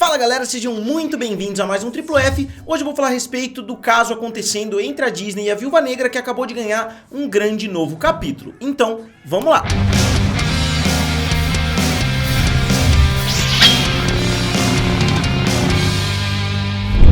Fala galera, sejam muito bem-vindos a mais um Triplo F. Hoje eu vou falar a respeito do caso acontecendo entre a Disney e a Viúva Negra, que acabou de ganhar um grande novo capítulo. Então, vamos lá!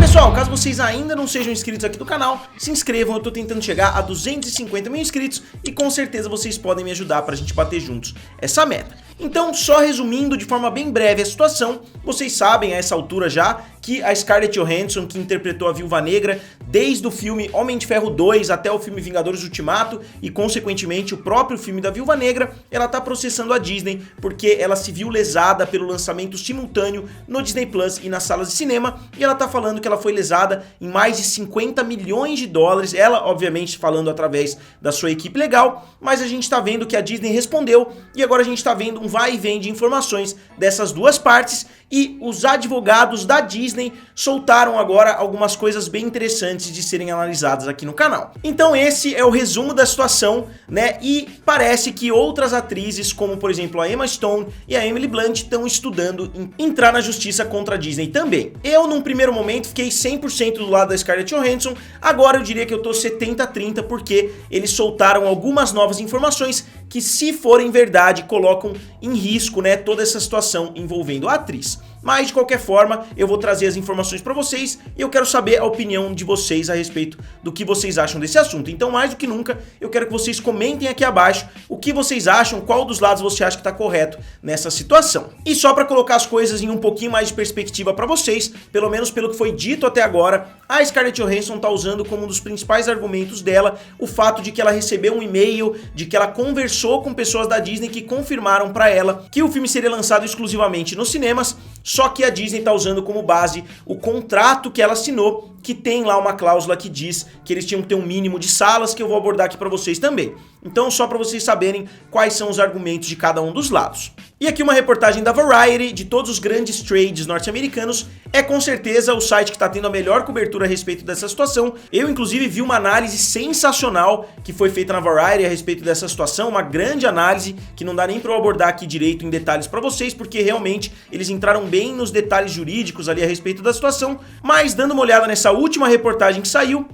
Pessoal, caso vocês ainda não sejam inscritos aqui do canal, se inscrevam, eu tô tentando chegar a 250 mil inscritos e com certeza vocês podem me ajudar pra gente bater juntos essa meta. Então, só resumindo de forma bem breve a situação, vocês sabem a essa altura já que a Scarlett Johansson, que interpretou a Viúva Negra desde o filme Homem de Ferro 2 até o filme Vingadores Ultimato e consequentemente o próprio filme da Viúva Negra, ela tá processando a Disney porque ela se viu lesada pelo lançamento simultâneo no Disney Plus e nas salas de cinema, e ela tá falando que ela foi lesada em mais de 50 milhões de dólares, ela obviamente falando através da sua equipe legal, mas a gente tá vendo que a Disney respondeu e agora a gente tá vendo um vai e vem de informações dessas duas partes e os advogados da Disney soltaram agora algumas coisas bem interessantes de serem analisadas aqui no canal. Então esse é o resumo da situação, né? E parece que outras atrizes, como por exemplo a Emma Stone e a Emily Blunt, estão estudando em entrar na justiça contra a Disney também. Eu, num primeiro momento, fiquei 100% do lado da Scarlett Johansson, agora eu diria que eu tô 70-30 porque eles soltaram algumas novas informações que, se forem verdade, colocam em risco, né, toda essa situação envolvendo a atriz. Mas de qualquer forma, eu vou trazer as informações para vocês e eu quero saber a opinião de vocês a respeito do que vocês acham desse assunto. Então, mais do que nunca, eu quero que vocês comentem aqui abaixo o que vocês acham, qual dos lados você acha que está correto nessa situação. E só para colocar as coisas em um pouquinho mais de perspectiva para vocês, pelo menos pelo que foi dito até agora, a Scarlett Johansson está usando como um dos principais argumentos dela o fato de que ela recebeu um e-mail, de que ela conversou com pessoas da Disney que confirmaram para ela que o filme seria lançado exclusivamente nos cinemas. Só que a Disney está usando como base o contrato que ela assinou, que tem lá uma cláusula que diz que eles tinham que ter um mínimo de salas, que eu vou abordar aqui para vocês também. Então, só para vocês saberem quais são os argumentos de cada um dos lados. E aqui uma reportagem da Variety, de todos os grandes trades norte-americanos, é com certeza o site que está tendo a melhor cobertura a respeito dessa situação. Eu, inclusive, vi uma análise sensacional que foi feita na Variety a respeito dessa situação, uma grande análise que não dá nem para eu abordar aqui direito em detalhes para vocês, porque realmente eles entraram bem nos detalhes jurídicos ali a respeito da situação. Mas dando uma olhada nessa última reportagem que saiu,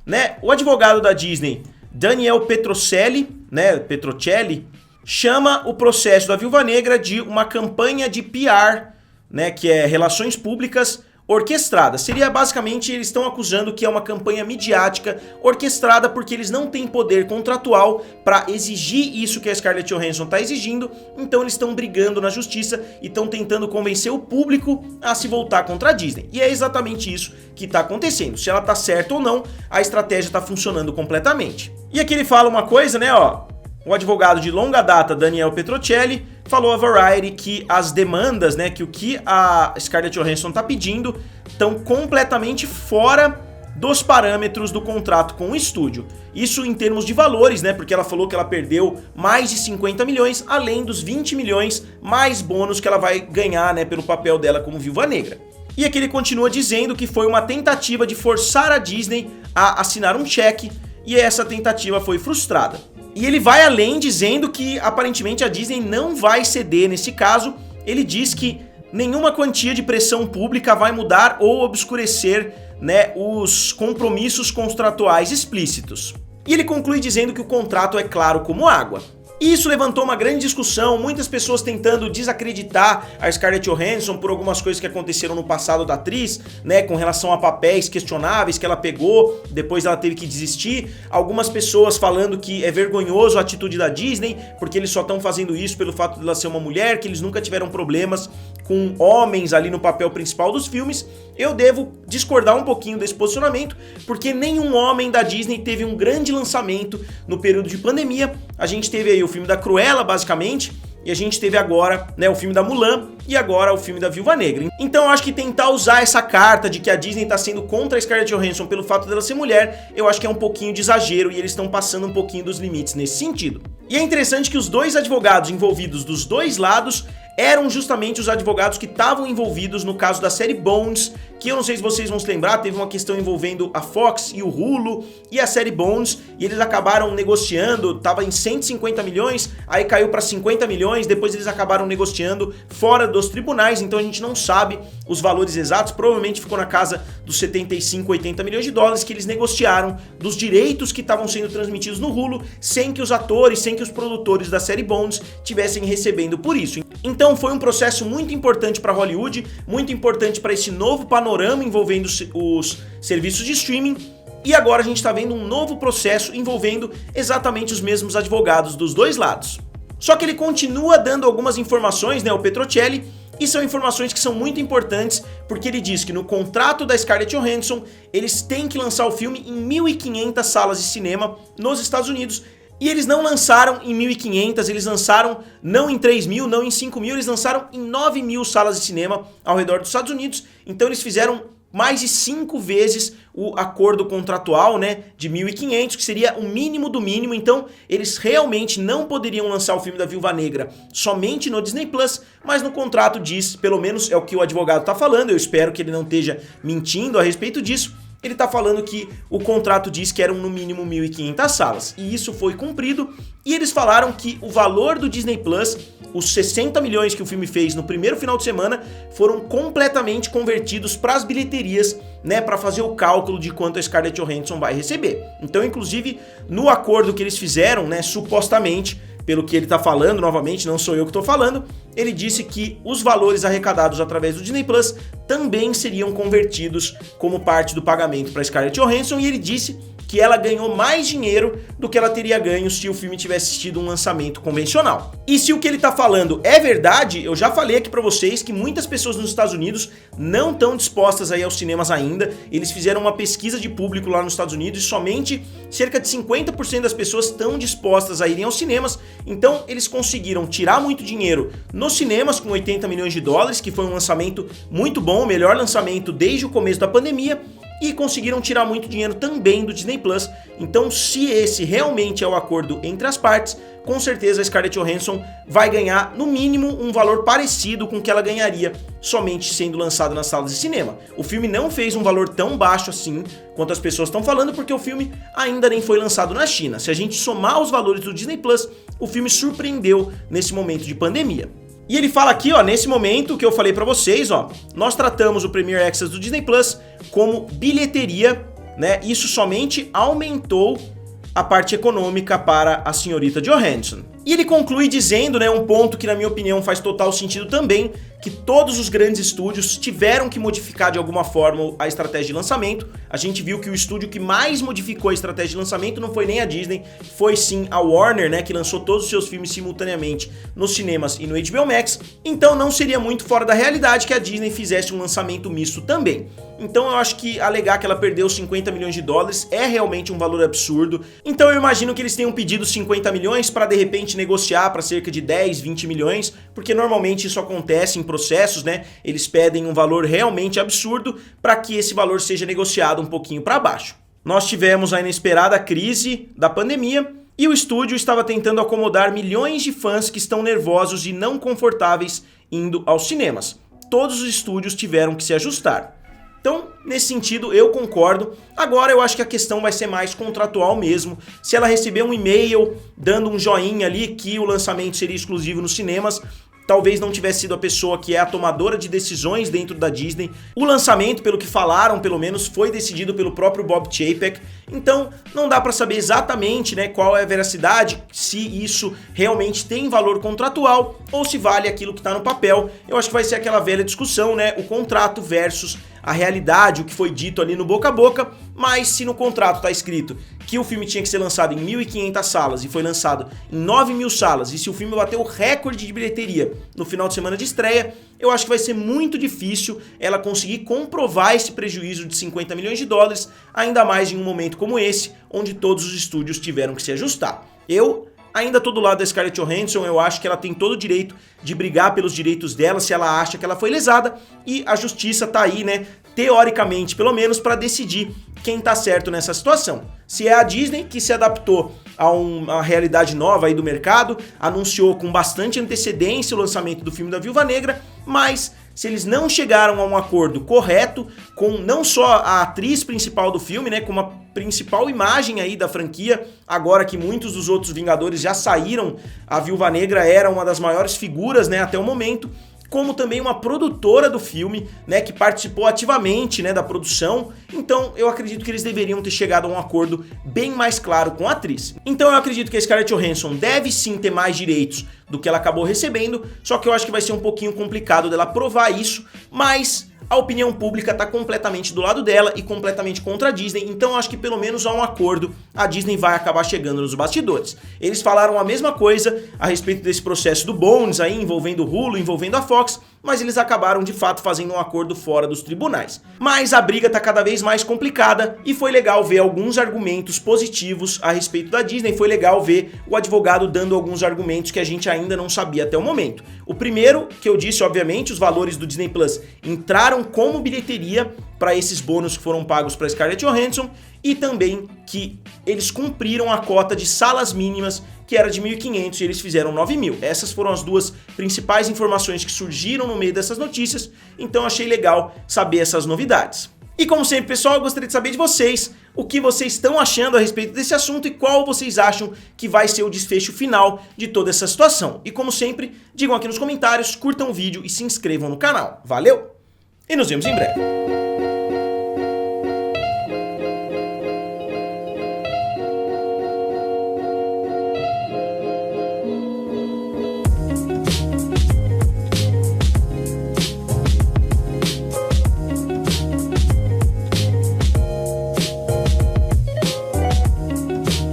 né, o advogado da Disney, Daniel Petrocelli, chama o processo da Viúva Negra de uma campanha de PR, né, que é relações públicas orquestrada. Seria basicamente, eles estão acusando que é uma campanha midiática orquestrada porque eles não têm poder contratual para exigir isso que a Scarlett Johansson está exigindo, então eles estão brigando na justiça e estão tentando convencer o público a se voltar contra a Disney. E é exatamente isso que está acontecendo. Se ela está certa ou não, a estratégia está funcionando completamente. E aqui ele fala uma coisa, né, ó. O advogado de longa data, Daniel Petrocelli, falou a Variety que as demandas, né, que o que a Scarlett Johansson está pedindo estão completamente fora dos parâmetros do contrato com o estúdio. Isso em termos de valores, né, porque ela falou que ela perdeu mais de 50 milhões, além dos 20 milhões mais bônus que ela vai ganhar, né, pelo papel dela como Viúva Negra. E aqui ele continua dizendo que foi uma tentativa de forçar a Disney a assinar um cheque e essa tentativa foi frustrada. E ele vai além dizendo que aparentemente a Disney não vai ceder nesse caso. Ele diz que nenhuma quantia de pressão pública vai mudar ou obscurecer, né, os compromissos contratuais explícitos. E ele conclui dizendo que o contrato é claro como água. E isso levantou uma grande discussão, muitas pessoas tentando desacreditar a Scarlett Johansson por algumas coisas que aconteceram no passado da atriz, né, com relação a papéis questionáveis que ela pegou, depois ela teve que desistir. Algumas pessoas falando que é vergonhoso a atitude da Disney, porque eles só estão fazendo isso pelo fato de ela ser uma mulher, que eles nunca tiveram problemas com homens ali no papel principal dos filmes. Eu devo discordar um pouquinho desse posicionamento, porque nenhum homem da Disney teve um grande lançamento no período de pandemia. A gente teve aí o filme da Cruella, basicamente, e a gente teve agora, né, o filme da Mulan e agora o filme da Viúva Negra. Então eu acho que tentar usar essa carta de que a Disney está sendo contra a Scarlett Johansson pelo fato dela ser mulher, eu acho que é um pouquinho de exagero e eles estão passando um pouquinho dos limites nesse sentido. E é interessante que os dois advogados envolvidos dos dois lados eram justamente os advogados que estavam envolvidos no caso da série Bones, que eu não sei se vocês vão se lembrar, teve uma questão envolvendo a Fox e o Hulu e a série Bones, e eles acabaram negociando, tava em 150 milhões, aí caiu para 50 milhões, depois eles acabaram negociando fora dos tribunais, então a gente não sabe os valores exatos, provavelmente ficou na casa dos 75, 80 milhões de dólares que eles negociaram dos direitos que estavam sendo transmitidos no Hulu, sem que os atores, sem que os produtores da série Bones tivessem recebendo por isso. Então foi um processo muito importante para Hollywood, muito importante para esse novo panorama envolvendo os serviços de streaming, e agora a gente está vendo um novo processo envolvendo exatamente os mesmos advogados dos dois lados. Só que ele continua dando algumas informações, né, o Petrocelli, e são informações que são muito importantes, porque ele diz que no contrato da Scarlett Johansson, eles têm que lançar o filme em 1.500 salas de cinema nos Estados Unidos, e eles não lançaram em 1.500, eles lançaram não em 3.000, não em 5.000, eles lançaram em 9.000 salas de cinema ao redor dos Estados Unidos, então eles fizeram mais de 5 vezes o acordo contratual, né, de 1.500, que seria o mínimo do mínimo. Então eles realmente não poderiam lançar o filme da Viúva Negra somente no Disney Plus, mas no contrato diz, pelo menos é o que o advogado está falando, eu espero que ele não esteja mentindo a respeito disso, ele está falando que o contrato diz que eram no mínimo 1.500 salas, e isso foi cumprido, e eles falaram que o valor do Disney Plus, os 60 milhões que o filme fez no primeiro final de semana, foram completamente convertidos para as bilheterias, né, para fazer o cálculo de quanto a Scarlett Johansson vai receber. Então, inclusive, no acordo que eles fizeram, né, supostamente, pelo que ele tá falando, novamente, não sou eu que tô falando, ele disse que os valores arrecadados através do Disney Plus também seriam convertidos como parte do pagamento para Scarlett Johansson, e ele disse que ela ganhou mais dinheiro do que ela teria ganho se o filme tivesse tido um lançamento convencional. E se o que ele tá falando é verdade, eu já falei aqui pra vocês que muitas pessoas nos Estados Unidos não estão dispostas a ir aos cinemas ainda. Eles fizeram uma pesquisa de público lá nos Estados Unidos e somente cerca de 50% das pessoas estão dispostas a irem aos cinemas. Então eles conseguiram tirar muito dinheiro nos cinemas com 80 milhões de dólares, que foi um lançamento muito bom, o melhor lançamento desde o começo da pandemia, e conseguiram tirar muito dinheiro também do Disney Plus. Então, se esse realmente é o acordo entre as partes, com certeza a Scarlett Johansson vai ganhar, no mínimo, um valor parecido com o que ela ganharia somente sendo lançada nas salas de cinema. O filme não fez um valor tão baixo assim quanto as pessoas estão falando, porque o filme ainda nem foi lançado na China. Se a gente somar os valores do Disney Plus, o filme surpreendeu nesse momento de pandemia. E ele fala aqui, ó, nesse momento que eu falei pra vocês, ó, nós tratamos o Premier Access do Disney Plus como bilheteria, né? Isso somente aumentou a parte econômica para a senhorita Johansson. E ele conclui dizendo, né, um ponto que na minha opinião faz total sentido também, que todos os grandes estúdios tiveram que modificar de alguma forma a estratégia de lançamento. A gente viu que o estúdio que mais modificou a estratégia de lançamento não foi nem a Disney, foi sim a Warner, né, que lançou todos os seus filmes simultaneamente nos cinemas e no HBO Max. Então não seria muito fora da realidade que a Disney fizesse um lançamento misto também. Então eu acho que alegar que ela perdeu 50 milhões de dólares é realmente um valor absurdo. Então eu imagino que eles tenham pedido 50 milhões para de repente negociar para cerca de 10, 20 milhões, porque normalmente isso acontece em processos, né? Eles pedem um valor realmente absurdo para que esse valor seja negociado um pouquinho para baixo. Nós tivemos a inesperada crise da pandemia e o estúdio estava tentando acomodar milhões de fãs que estão nervosos e não confortáveis indo aos cinemas. Todos os estúdios tiveram que se ajustar. Então, nesse sentido, eu concordo. Agora eu acho que a questão vai ser mais contratual mesmo. Se ela receber um e-mail dando um joinha ali que o lançamento seria exclusivo nos cinemas, talvez não tivesse sido a pessoa que é a tomadora de decisões dentro da Disney. O lançamento, pelo que falaram, pelo menos, foi decidido pelo próprio Bob Chapek. Então, não dá para saber exatamente, né, qual é a veracidade, se isso realmente tem valor contratual ou se vale aquilo que está no papel. Eu acho que vai ser aquela velha discussão, né, o contrato versus a realidade, o que foi dito ali no boca a boca. Mas se no contrato tá escrito que o filme tinha que ser lançado em 1.500 salas e foi lançado em 9.000 salas, e se o filme bateu o recorde de bilheteria no final de semana de estreia, eu acho que vai ser muito difícil ela conseguir comprovar esse prejuízo de 50 milhões de dólares, ainda mais em um momento como esse, onde todos os estúdios tiveram que se ajustar. Eu ainda tô do lado da Scarlett Johansson, eu acho que ela tem todo o direito de brigar pelos direitos dela se ela acha que ela foi lesada, e a justiça tá aí, né, teoricamente, pelo menos, para decidir quem tá certo nessa situação. Se é a Disney, que se adaptou a uma realidade nova aí do mercado, anunciou com bastante antecedência o lançamento do filme da Viúva Negra, mas se eles não chegaram a um acordo correto com não só a atriz principal do filme, né, como a principal imagem aí da franquia, agora que muitos dos outros Vingadores já saíram, a Viúva Negra era uma das maiores figuras, né, até o momento, como também uma produtora do filme, né, que participou ativamente, né, da produção. Então eu acredito que eles deveriam ter chegado a um acordo bem mais claro com a atriz. Então eu acredito que a Scarlett Johansson deve sim ter mais direitos do que ela acabou recebendo, só que eu acho que vai ser um pouquinho complicado dela provar isso, mas a opinião pública está completamente do lado dela e completamente contra a Disney, então eu acho que pelo menos há um acordo, a Disney vai acabar chegando nos bastidores. Eles falaram a mesma coisa a respeito desse processo do Bones aí, envolvendo o Hulu, envolvendo a Fox, mas eles acabaram de fato fazendo um acordo fora dos tribunais. Mas a briga tá cada vez mais complicada e foi legal ver alguns argumentos positivos a respeito da Disney, foi legal ver o advogado dando alguns argumentos que a gente ainda não sabia até o momento. O primeiro, que eu disse, obviamente, os valores do Disney Plus entraram como bilheteria para esses bônus que foram pagos para Scarlett Johansson e também que eles cumpriram a cota de salas mínimas que era de 1.500 e eles fizeram 9.000. Essas foram as duas principais informações que surgiram no meio dessas notícias, então achei legal saber essas novidades. E como sempre, pessoal, eu gostaria de saber de vocês o que vocês estão achando a respeito desse assunto e qual vocês acham que vai ser o desfecho final de toda essa situação. E como sempre, digam aqui nos comentários, curtam o vídeo e se inscrevam no canal. Valeu! E nos vemos em breve.